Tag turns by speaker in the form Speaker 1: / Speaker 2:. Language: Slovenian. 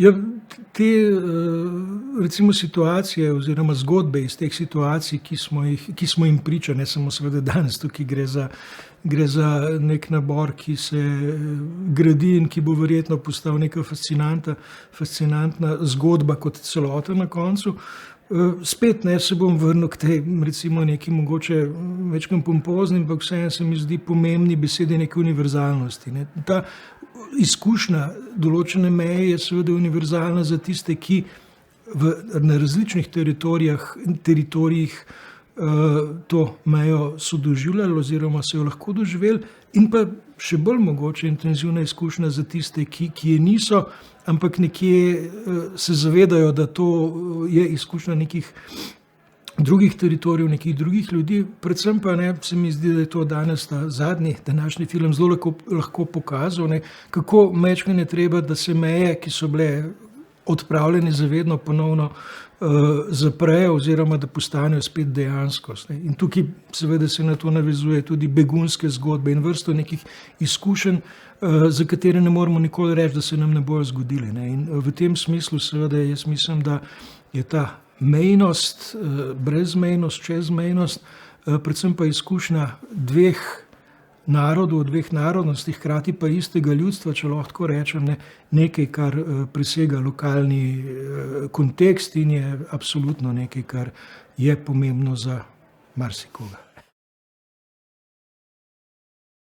Speaker 1: Ja, te, recimo situacije oziroma zgodbe iz teh situacij, ki smo jim priča, ne samo seveda danes, tukaj gre za neki nabor, ki se gradi in ki bo verjetno postal neka fascinantna zgodba kot celota na koncu. Spet ne, se bom vrnil k tej recimo neki mogoče večkrat pompozni, ampak vseeno se mi zdi pomembni besedi neke univerzalnosti, ne. Ta izkušnja določene meje je seveda univerzalna za tiste, ki na različnih teritorijih to mejo so doživljali oziroma so jo lahko doživeli, in pa še bolj mogoče intenzivna izkušnja za tiste, ki je niso, ampak nekje se zavedajo, da to je izkušnja nekih drugih teritorijev, nekih drugih ljudi. Predvsem pa ne, se mi zdi, da je to danes ta zadnji današnji film zelo lahko pokazal, ne, kako majčkeno je treba, da se meje, ki so bile odpravljene zavedno, ponovno zaprejo oziroma da postanejo spet dejanskost, ne. In tukaj seveda se na to navezuje tudi begunske zgodbe in vrsto nekih izkušenj, za katere ne moremo nikoli reči, da se nam ne bojo zgodile, ne. In v tem smislu seveda jaz mislim, da je ta mejnost, brezmejnost, čezmejnost, predvsem pa izkušnja dveh narodov, dveh narodnosti, hkrati pa istega ljudstva, če lahko tako rečem, ne, nekaj, kar presega lokalni kontekst in je absolutno nekaj, kar je pomembno za marsikoga.